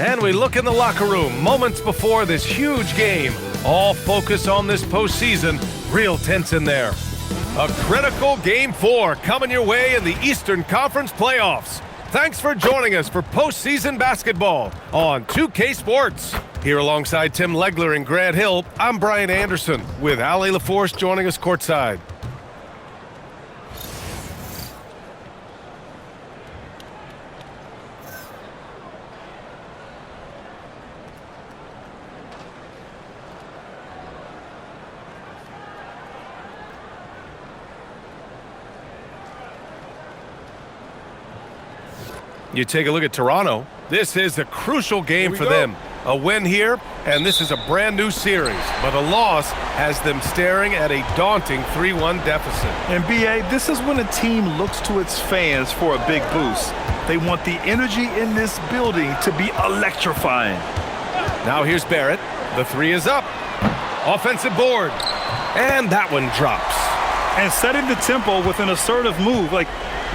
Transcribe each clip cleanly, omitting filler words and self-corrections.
And we look in the locker room moments before this huge game. All focus on this postseason. Real tense in there. A critical Game 4 coming your way in the Eastern Conference playoffs. Thanks for joining us for postseason basketball on 2K Sports. Here alongside Tim Legler and Grant Hill, I'm Brian Anderson with Ali LaForce joining us courtside. You take a look at Toronto. This is a crucial game for them. A win here, and this is a brand new series. But a loss has them staring at a daunting 3-1 deficit. And BA, this is when a team looks to its fans for a big boost. They want the energy in this building to be electrifying. Now here's Barrett. The three is up. Offensive board. And that one drops. And setting the tempo with an assertive move. Like,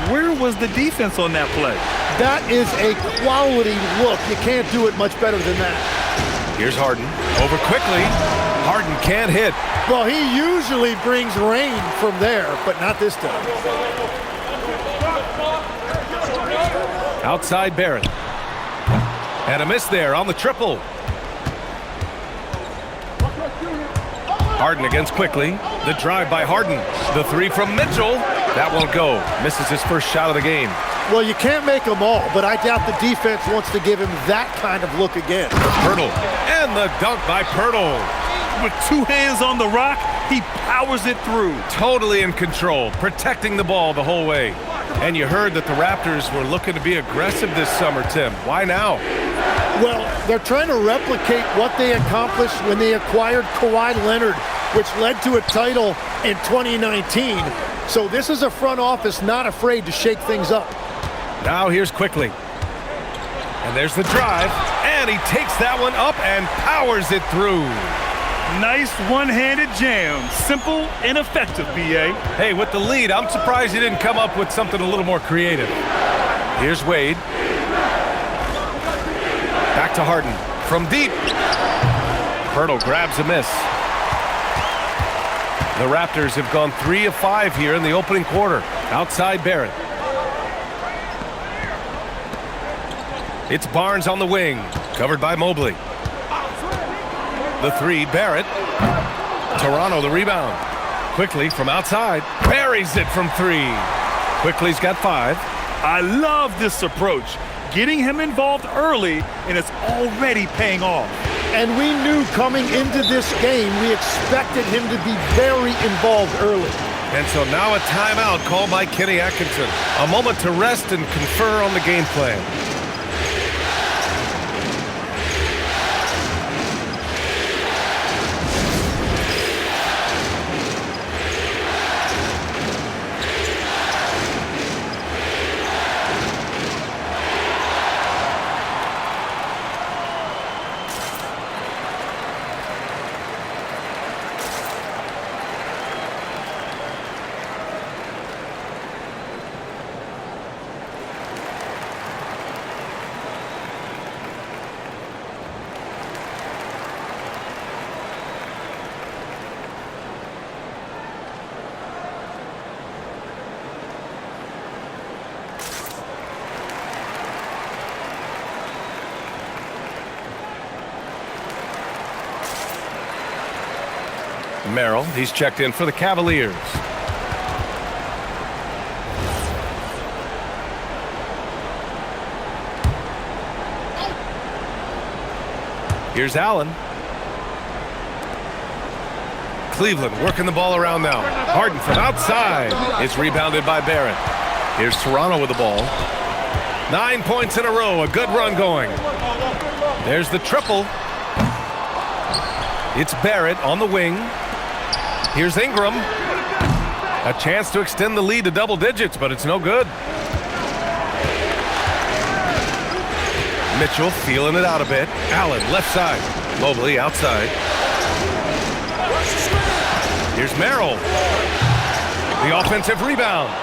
where was the defense on that play? That is a quality look. You can't do it much better than that. Here's Harden. Over quickly. Harden can't hit. Well, he usually brings rain from there, but not this time. Outside Barrett. And a miss there on the triple. Harden against quickly. The drive by Harden. The three from Mitchell. That won't go. Misses his first shot of the game. Well, you can't make them all, but I doubt the defense wants to give him that kind of look again. Pirtle. And the dunk by Pirtle. With two hands on the rock, he powers it through. Totally in control, protecting the ball the whole way. And you heard that the Raptors were looking to be aggressive this summer, Tim. Why now? Well, they're trying to replicate what they accomplished when they acquired Kawhi Leonard, which led to a title in 2019. So this is a front office not afraid to shake things up. Now here's quickly. And there's the drive. And he takes that one up and powers it through. Nice one-handed jam. Simple and effective, BA. Hey, with the lead, I'm surprised he didn't come up with something a little more creative. Here's Wade. Back to Harden. From deep. Pirtle grabs a miss. The Raptors have gone 3 of 5 here in the opening quarter. Outside Barrett. It's Barnes on the wing. Covered by Mobley. The three, Barrett. Toronto the rebound. Quickly from outside. Buries it from 3. Quickly's got 5. I love this approach. Getting him involved early, and it's already paying off. And we knew coming into this game, we expected him to be very involved early. And so now a timeout called by Kenny Atkinson. A moment to rest and confer on the game plan. Merrill, he's checked in for the Cavaliers. Here's Allen. Cleveland working the ball around now. Harden from outside. It's rebounded by Barrett. Here's Toronto with the ball. 9 points in a row. A good run going. There's the triple. It's Barrett on the wing. Here's Ingram. A chance to extend the lead to double digits, but it's no good. Mitchell feeling it out a bit. Allen left side. Mobley outside. Here's Merrill. The offensive rebound.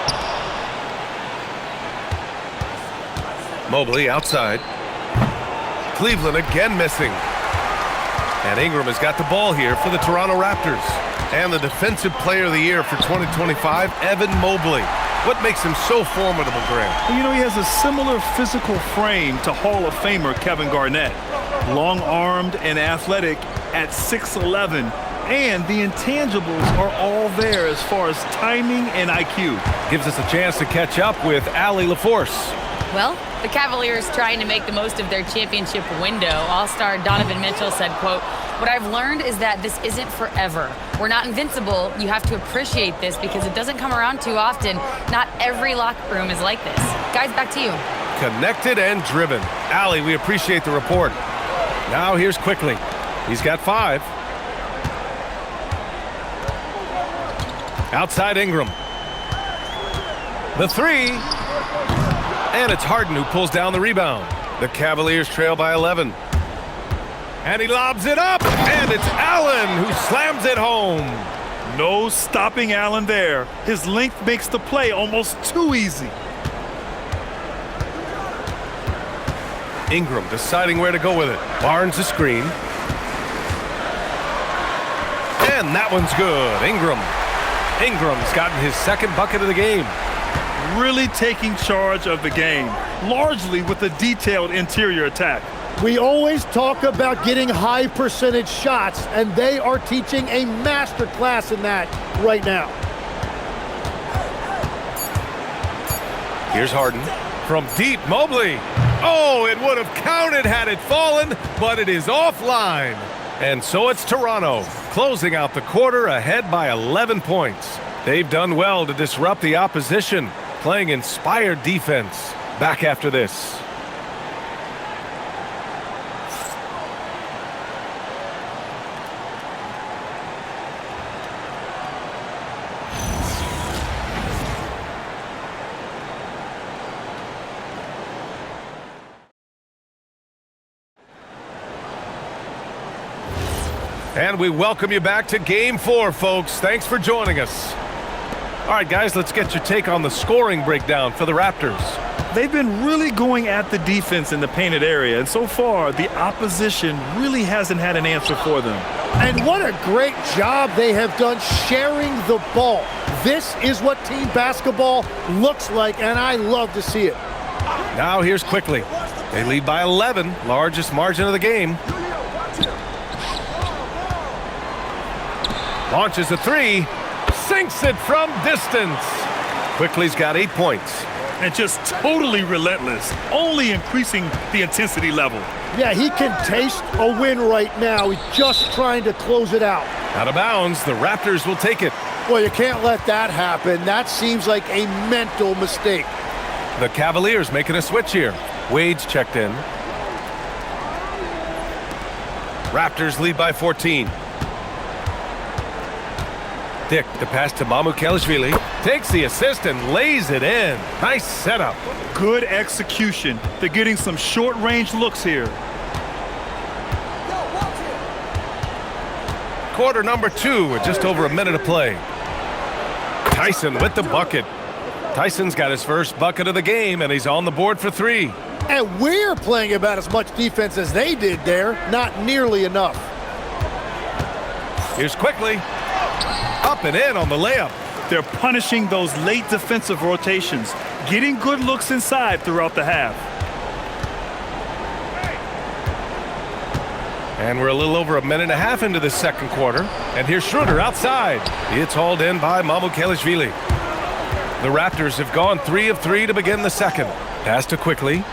Mobley outside. Cleveland again missing. And Ingram has got the ball here for the Toronto Raptors. And the Defensive Player of the Year for 2025, Evan Mobley. What makes him so formidable, Graham? Well, you know, he has a similar physical frame to Hall of Famer Kevin Garnett. Long-armed and athletic at 6'11", and the intangibles are all there as far as timing and IQ. Gives us a chance to catch up with Allie LaForce. Well, the Cavaliers trying to make the most of their championship window. All-star Donovan Mitchell said, quote, "What I've learned is that this isn't forever. We're not invincible. You have to appreciate this because it doesn't come around too often. Not every locker room is like this." Guys, back to you. Connected and driven. Allie, we appreciate the report. Now here's Quickly. He's got 5. Outside Ingram. The 3. And it's Harden who pulls down the rebound. The Cavaliers trail by 11. And he lobs it up, and it's Allen who slams it home. No stopping Allen there. His length makes the play almost too easy. Ingram deciding where to go with it. Barnes the screen. And that one's good. Ingram's gotten his second bucket of the game. Really taking charge of the game, largely with a detailed interior attack. We always talk about getting high percentage shots, and they are teaching a master class in that right now. Here's Harden. From deep, Mobley. Oh, it would have counted had it fallen, but it is offline. And so it's Toronto, closing out the quarter ahead by 11 points. They've done well to disrupt the opposition, playing inspired defense. Back after this. And we welcome you back to Game 4, folks. Thanks for joining us. All right, guys, let's get your take on the scoring breakdown for the Raptors. They've been really going at the defense in the painted area, and so far, the opposition really hasn't had an answer for them. And what a great job they have done sharing the ball. This is what team basketball looks like, and I love to see it. Now here's Quickly. They lead by 11, largest margin of the game. Launches a 3, sinks it from distance. Quickly's got 8 points. And just totally relentless, only increasing the intensity level. Yeah, he can taste a win right now. He's just trying to close it out. Out of bounds, the Raptors will take it. Well, you can't let that happen. That seems like a mental mistake. The Cavaliers making a switch here. Wade's checked in. Raptors lead by 14. Dick, the pass to Mamukelashvili. Takes the assist and lays it in. Nice setup. Good execution. They're getting some short-range looks here. Quarter number 2 with just over a minute to play. Tyson with the bucket. Tyson's got his first bucket of the game, and he's on the board for 3. And we're playing about as much defense as they did there. Not nearly enough. Here's Quickly. Up and in on the layup. They're punishing those late defensive rotations, getting good looks inside throughout the half. And we're a little over a minute and a half into the second quarter. And here's Schroeder outside. It's hauled in by Mamukelashvili. The Raptors have gone 3 of 3 to begin the second. Pass to Quickly.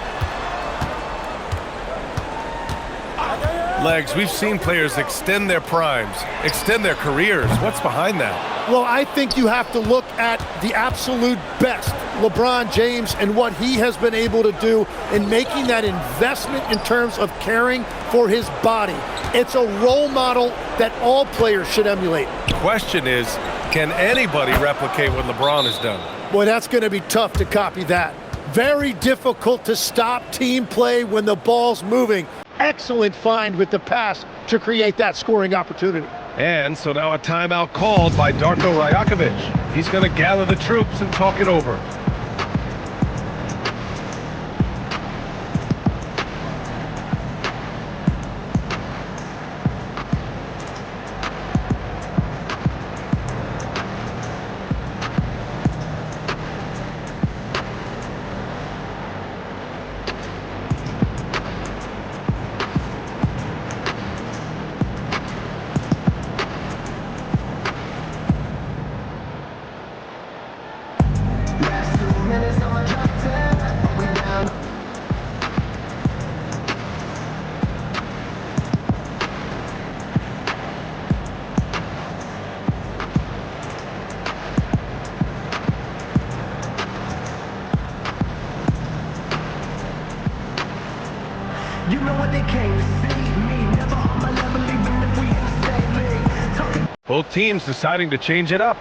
Legs, we've seen players extend their primes, extend their careers. What's behind that? Well, I think you have to look at the absolute best, LeBron James, and what he has been able to do in making that investment in terms of caring for his body. It's a role model that all players should emulate. Question is, can anybody replicate what LeBron has done? Boy, that's going to be tough to copy that. Very difficult to stop team play when the ball's moving. Excellent find with the pass to create that scoring opportunity. And so now a timeout called by Darko Rajakovic. He's going to gather the troops and talk it over. You know what they came to see me. Never on my level, even if we in the same league. Talking Both teams deciding to change it up.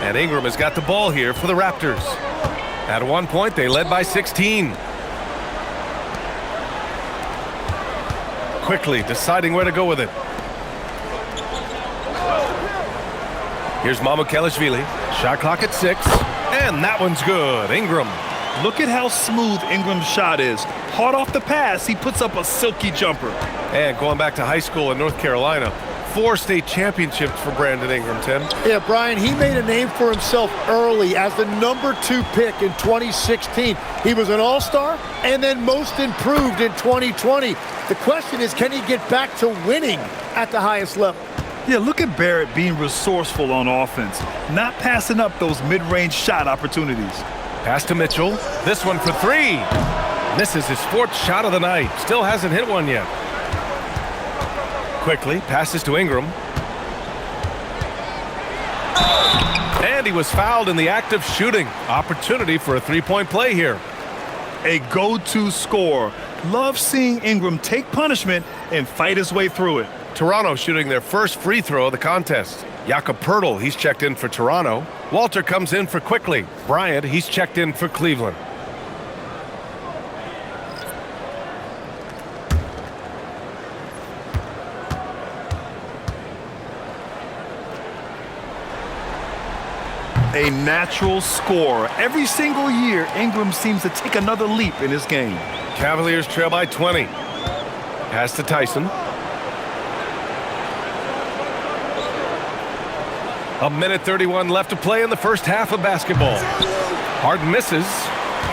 And Ingram has got the ball here for the Raptors. At one point, they led by 16. Quickly deciding where to go with it. Here's Mamukelashvili. Shot clock at 6. And that one's good. Ingram. Look at how smooth Ingram's shot is. Hard off the pass, he puts up a silky jumper. And going back to high school in North Carolina, 4 state championships for Brandon Ingram, Tim. Yeah, Brian, he made a name for himself early as the #2 pick in 2016. He was an all-star and then most improved in 2020. The question is, can he get back to winning at the highest level? Yeah, look at Barrett being resourceful on offense, not passing up those mid-range shot opportunities. Pass to Mitchell. This one for 3. Misses his 4th shot of the night. Still hasn't hit one yet. Quickly passes to Ingram. And he was fouled in the act of shooting. Opportunity for a 3-point play here. A go-to scorer. Love seeing Ingram take punishment and fight his way through it. Toronto shooting their first free throw of the contest. Jakob Poeltl, he's checked in for Toronto. Walter comes in for Quickly. Bryant, he's checked in for Cleveland. A natural scorer. Every single year, Ingram seems to take another leap in his game. Cavaliers trail by 20. Pass to Tyson. A minute 31 left to play in the first half of basketball. Harden misses.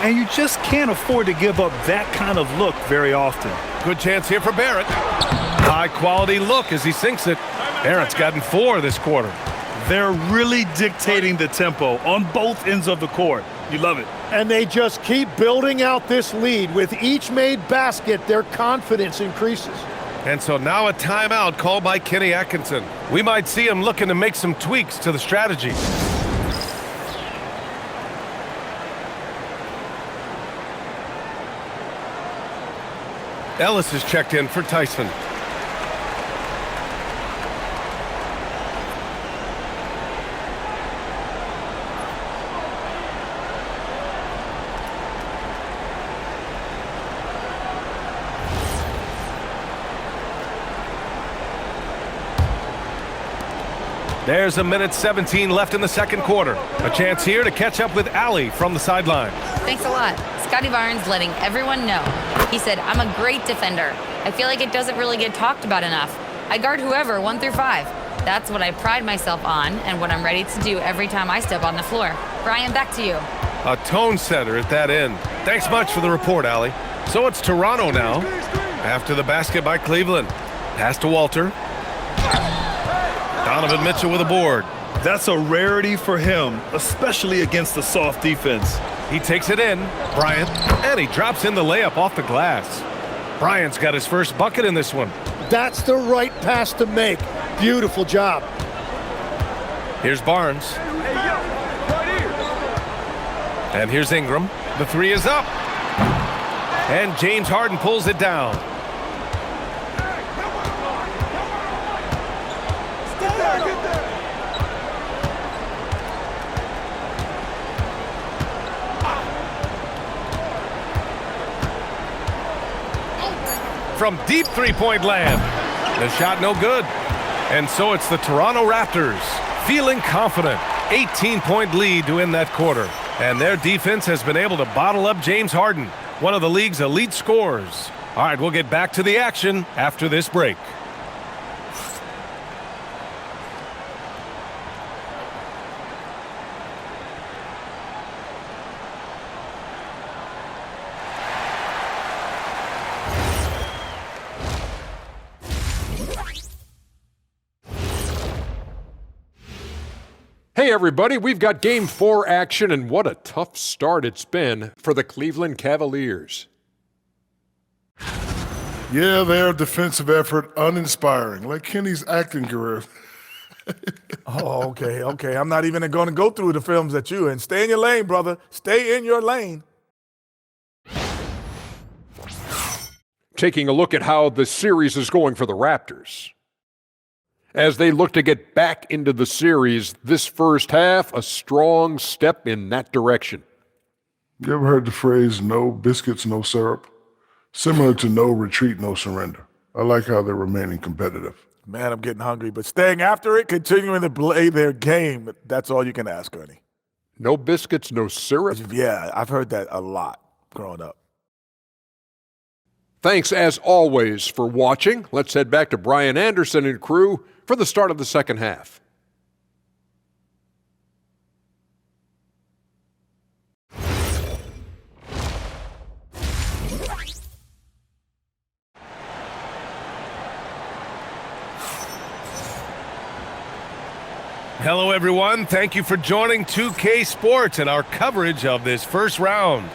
And you just can't afford to give up that kind of look very often. Good chance here for Barrett. High quality look as he sinks it. Barrett's gotten 4 this quarter. They're really dictating the tempo on both ends of the court. You love it. And they just keep building out this lead. With each made basket, their confidence increases. And so now a timeout called by Kenny Atkinson. We might see him looking to make some tweaks to the strategy. Ellis is checked in for Tyson. There's a minute 17 left in the second quarter. A chance here to catch up with Allie from the sideline. Thanks a lot. Scotty Barnes letting everyone know. He said, I'm a great defender. I feel like it doesn't really get talked about enough. I guard whoever, 1 through 5. That's what I pride myself on and what I'm ready to do every time I step on the floor. Brian, back to you. A tone setter at that end. Thanks much for the report, Allie. So it's Toronto now. After the basket by Cleveland. Pass to Walter. Donovan Mitchell with a board. That's a rarity for him, especially against the soft defense. He takes it in. Bryant. And he drops in the layup off the glass. Bryant's got his first bucket in this one. That's the right pass to make. Beautiful job. Here's Barnes. And here's Ingram. The 3 is up. And James Harden pulls it down. From deep 3-point land. The shot no good. And so it's the Toronto Raptors feeling confident. 18-point lead to end that quarter. And their defense has been able to bottle up James Harden, one of the league's elite scorers. All right, we'll get back to the action after this break. Hey everybody, we've got Game 4 action, and what a tough start it's been for the Cleveland Cavaliers. Yeah, their defensive effort uninspiring, like Kenny's acting career. Oh, okay. I'm not even going to go through the films that you in. Stay in your lane, brother. Stay in your lane. Taking a look at how the series is going for the Raptors. As they look to get back into the series, this first half, a strong step in that direction. You ever heard the phrase, no biscuits, no syrup? Similar to no retreat, no surrender. I like how they're remaining competitive. Man, I'm getting hungry, but staying after it, continuing to play their game, that's all you can ask, Ernie. No biscuits, no syrup? Yeah, I've heard that a lot growing up. Thanks, as always, for watching. Let's head back to Brian Anderson and crew for the start of the second half. Hello, everyone. Thank you for joining 2K Sports and our coverage of this first round.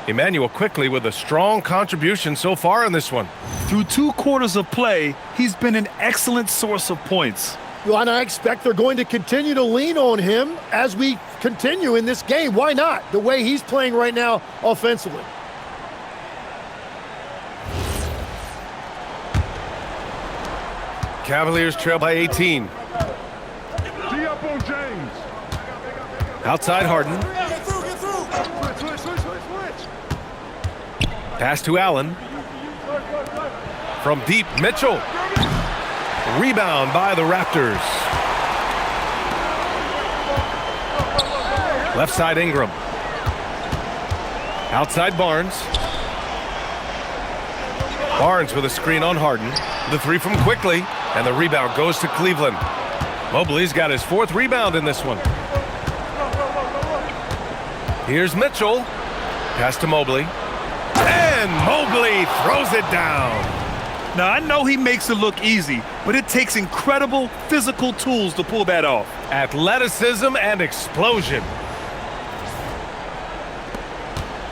Emmanuel quickly with a strong contribution so far in this one. Through 2 quarters of play, he's been an excellent source of points. Well, and I expect they're going to continue to lean on him as we continue in this game. Why not? The way he's playing right now offensively. Cavaliers trail by 18. D-up on James. Outside Harden. Pass to Allen. From deep, Mitchell. Rebound by the Raptors. Left side, Ingram. Outside, Barnes. Barnes with a screen on Harden. The three from quickly, and the rebound goes to Cleveland. Mobley's got his 4th rebound in this one. Here's Mitchell. Pass to Mobley. And Mobley throws it down. Now, I know he makes it look easy, but it takes incredible physical tools to pull that off. Athleticism and explosion.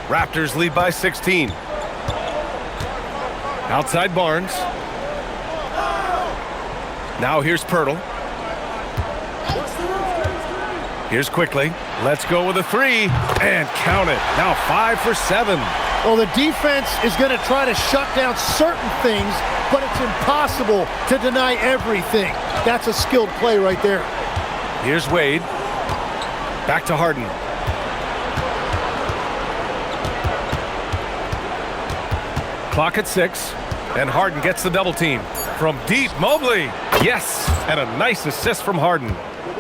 Raptors lead by 16. Outside Barnes. Now here's Pirtle. Here's quickly. Let's go with a 3 and count it. Now 5 for 7. Well, the defense is going to try to shut down certain things, but it's impossible to deny everything. That's a skilled play right there. Here's Wade. Back to Harden. Clock at 6, and Harden gets the double team. From deep, Mobley. Yes, and a nice assist from Harden.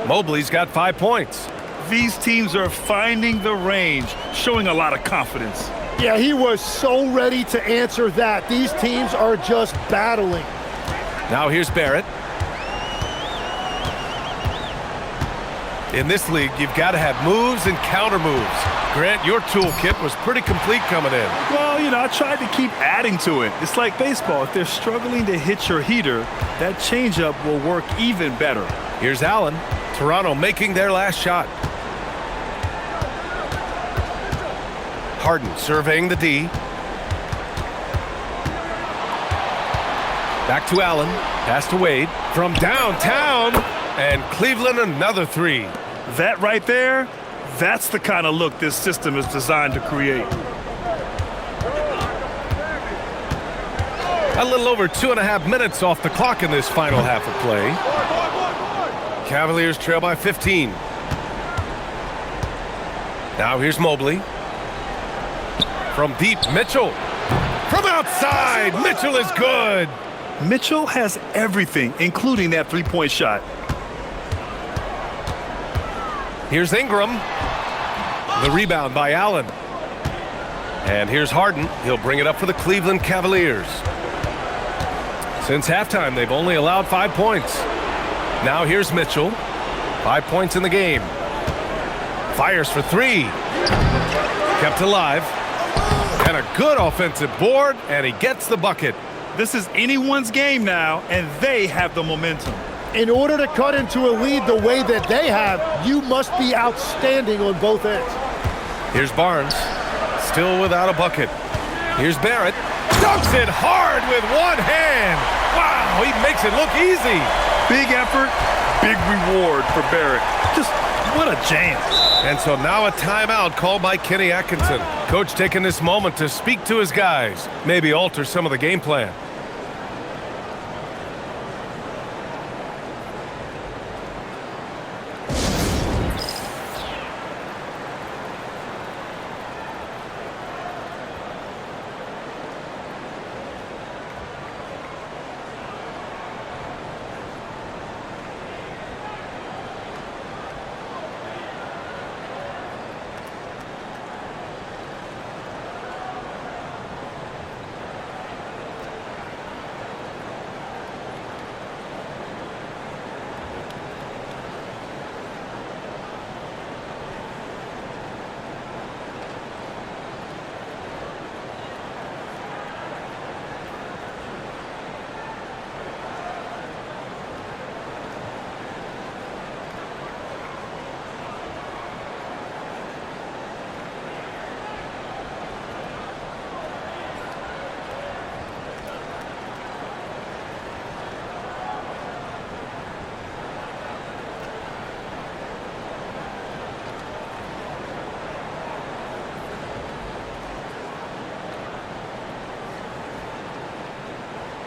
Mobley's got 5 points. These teams are finding the range, showing a lot of confidence. Yeah, he was so ready to answer that. These teams are just battling. Now here's Barrett. In this league, you've got to have moves and counter moves. Grant, your toolkit was pretty complete coming in. Well, I tried to keep adding to it. It's like baseball. If they're struggling to hit your heater, that changeup will work even better. Here's Allen. Toronto making their last shot. Harden surveying the D. Back to Allen. Pass to Wade. From downtown. And Cleveland another 3. That right there, that's the kind of look this system is designed to create. A little over 2.5 minutes off the clock in this final half of play. Cavaliers trail by 15. Now here's Mobley. From deep, Mitchell. From outside, Mitchell is good. Mitchell has everything, including that 3-point shot. Here's Ingram. The rebound by Allen. And here's Harden. He'll bring it up for the Cleveland Cavaliers. Since halftime, they've only allowed 5 points. Now here's Mitchell. 5 points in the game. Fires for 3. Kept alive. And a good offensive board, and he gets the bucket. This is anyone's game now, and they have the momentum. In order to cut into a lead the way that they have, you must be outstanding on both ends. Here's Barnes, still without a bucket. Here's Barrett, dunks it hard with one hand. Wow, he makes it look easy. Big effort, big reward for Barrett. Just what a jam. And so now a timeout called by Kenny Atkinson. Coach taking this moment to speak to his guys, maybe alter some of the game plan.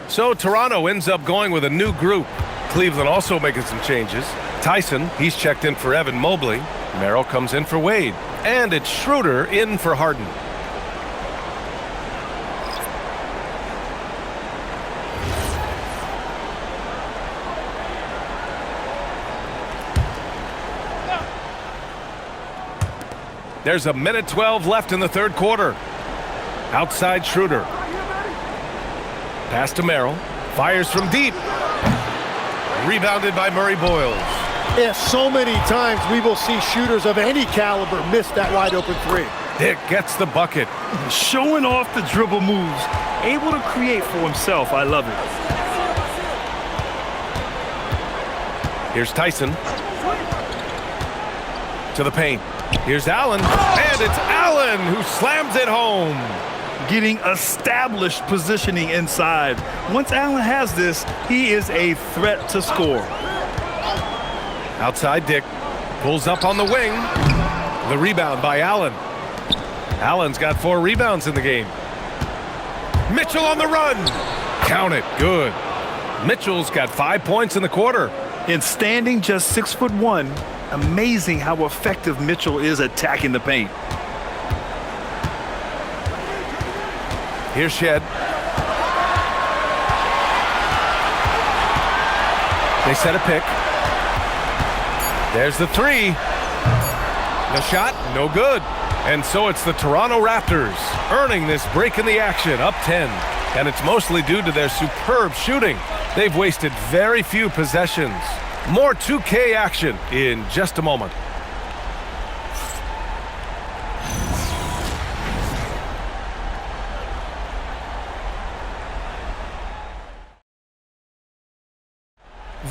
So Toronto ends up going with a new group. Cleveland also making some changes. Tyson, he's checked in for Evan Mobley. Merrill comes in for Wade. And it's Schroeder in for Harden. There's a minute 12 left in the third quarter. Outside Schroeder. Pass to Merrill. Fires from deep. Rebounded by Murray Boyles. Yeah, so many times we will see shooters of any caliber miss that wide open three. Dick gets the bucket. Showing off the dribble moves. Able to create for himself. I love it. Here's Tyson. To the paint. Here's Allen. And it's Allen who slams it home. Getting established positioning inside. Once Allen has this, he is a threat to score. Outside Dick. Pulls up on the wing. The rebound by Allen. Allen's got 4 rebounds in the game. Mitchell on the run. Count it. Good. Mitchell's got 5 points in the quarter. And standing just 6'1", amazing how effective Mitchell is attacking the paint. Here's Shed. They set a pick. There's the three. The shot, no good. And so it's the Toronto Raptors earning this break in the action, up 10. And it's mostly due to their superb shooting. They've wasted very few possessions. More 2K action in just a moment.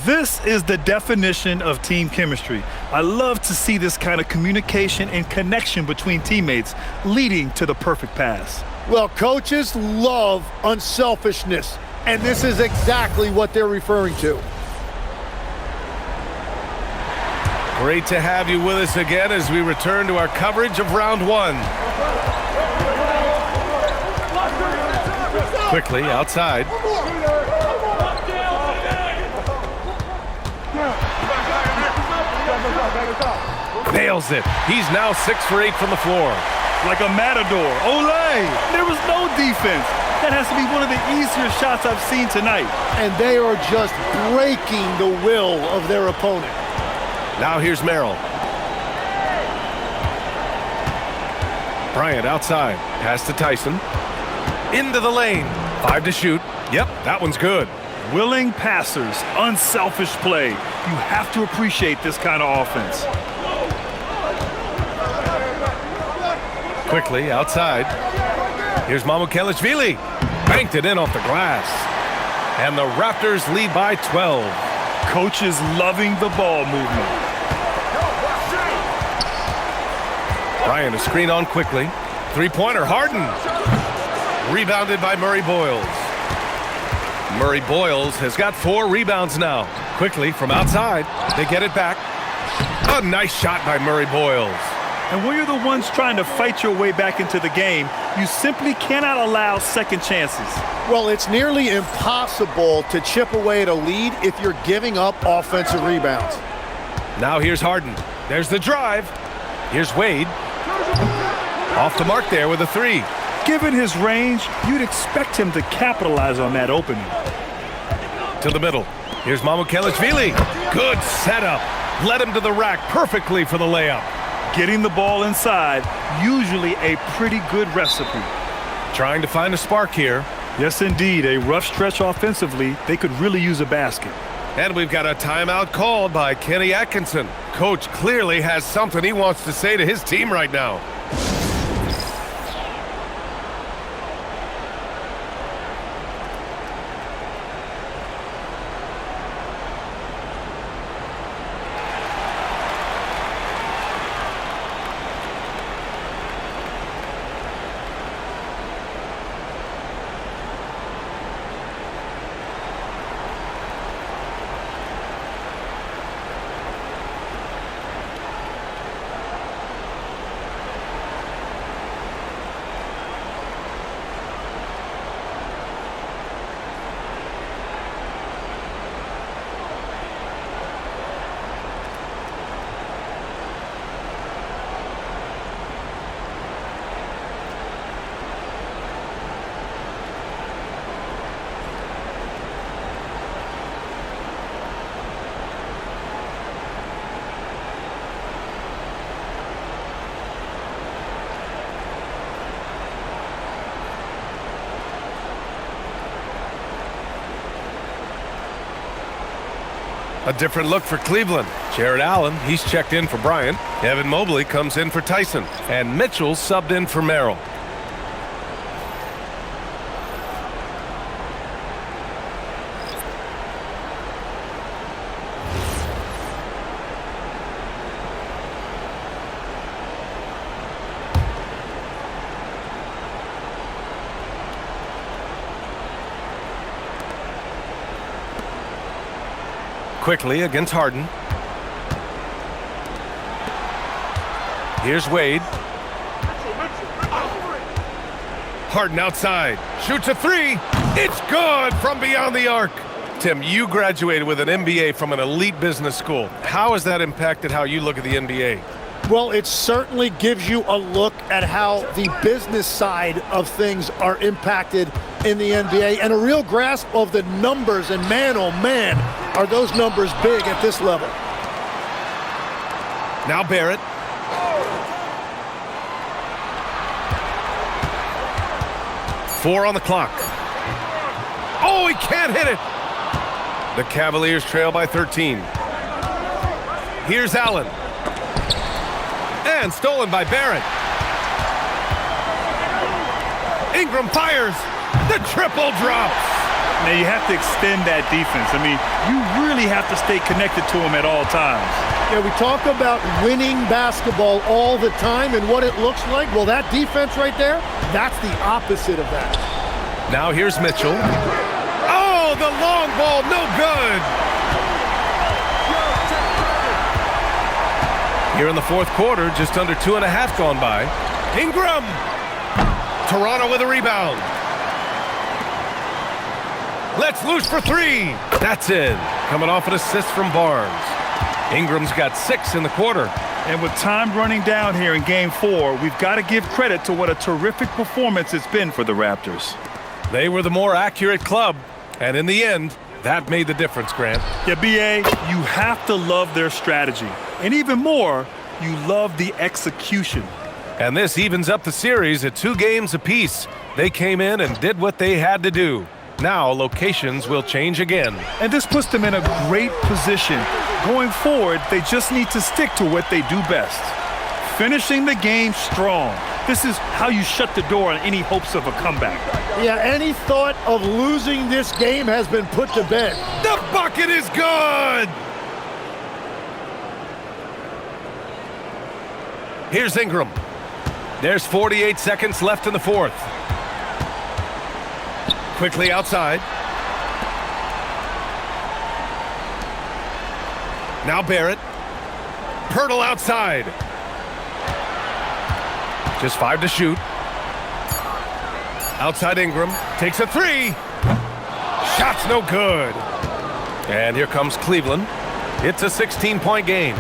This is the definition of team chemistry. I love to see this kind of communication and connection between teammates leading to the perfect pass. Well, coaches love unselfishness, and this is exactly what they're referring to. Great to have you with us again as we return to our coverage of round one. Quickly outside. Nails it. He's now 6 for 8 from the floor. Like a matador. Olay! There was no defense. That has to be one of the easier shots I've seen tonight. And they are just breaking the will of their opponent. Now here's Merrill. Bryant outside. Pass to Tyson. Into the lane. 5 to shoot. Yep, that one's good. Willing passers, unselfish play. You have to appreciate this kind of offense. Quickly outside. Here's Mamukelishvili. Banked it in off the glass. And the Raptors lead by 12. Coaches loving the ball movement. Bryant a screen on quickly. Three-pointer, Harden. Rebounded by Murray Boyles. Murray Boyles has got 4 rebounds now. Quickly from outside, they get it back. A nice shot by Murray Boyles. And when you're the ones trying to fight your way back into the game, you simply cannot allow second chances. Well, it's nearly impossible to chip away at a lead if you're giving up offensive rebounds. Now here's Harden. There's the drive. Here's Wade. Off the mark there with a three. Given his range, you'd expect him to capitalize on that opening. To the middle. Here's Mamukelashvili. Good setup. Led him to the rack perfectly for the layup. Getting the ball inside, usually a pretty good recipe. Trying to find a spark here. Yes, indeed. A rough stretch offensively. They could really use a basket. And we've got a timeout called by Kenny Atkinson. Coach clearly has something he wants to say to his team right now. A different look for Cleveland. Jared Allen, he's checked in for Bryant. Evan Mobley comes in for Tyson. And Mitchell subbed in for Merrill. Quickly against Harden. Here's Wade. Harden outside. Shoots a three. It's good from beyond the arc. Tim, you graduated with an MBA from an elite business school. How has that impacted how you look at the NBA? Well, it certainly gives you a look at how the business side of things are impacted in the NBA and a real grasp of the numbers. And man, oh man, are those numbers big at this level. Now Barrett. Four on the clock. Oh, he can't hit it. The Cavaliers trail by 13. Here's Allen. And stolen by Barrett. Ingram fires. The triple drops. Now you have to extend that defense. I mean, you really have to stay connected to him at all times. Yeah, we talk about winning basketball all the time and what it looks like. Well, that defense right there, that's the opposite of that. Now here's Mitchell. Oh, the long ball, no good. Here in the fourth quarter, just under 2.5 gone by. Ingram. Toronto with a rebound. Let's loose for three. That's in. Coming off an assist from Barnes. Ingram's got 6 in the quarter. And with time running down here in Game 4, we've got to give credit to what a terrific performance it's been for the Raptors. They were the more accurate club, and in the end, that made the difference, Grant. Yeah, B.A., you have to love their strategy. And even more, you love the execution. And this evens up the series at 2 games apiece. They came in and did what they had to do. Now locations will change again. And this puts them in a great position. Going forward, they just need to stick to what they do best. Finishing the game strong. This is how you shut the door on any hopes of a comeback. Yeah, any thought of losing this game has been put to bed. The bucket is good! Here's Ingram. There's 48 seconds left in the fourth. Quickly outside. Now Barrett. Pirtle outside. Just 5 to shoot. Outside Ingram. Takes a 3. Shot's no good. And here comes Cleveland. It's a 16-point game.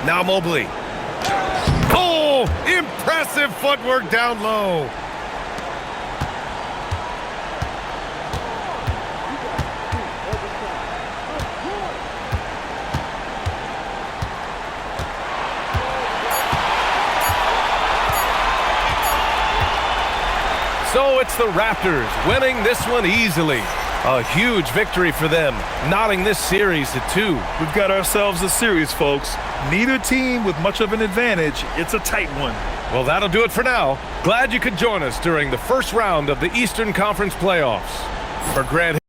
Now Mobley. Oh, impressive footwork down low. So it's the Raptors winning this one easily. A huge victory for them, knotting this series to 2. We've got ourselves a series, folks. Neither team with much of an advantage. It's a tight one. Well, that'll do it for now. Glad you could join us during the first round of the Eastern Conference playoffs. For Grant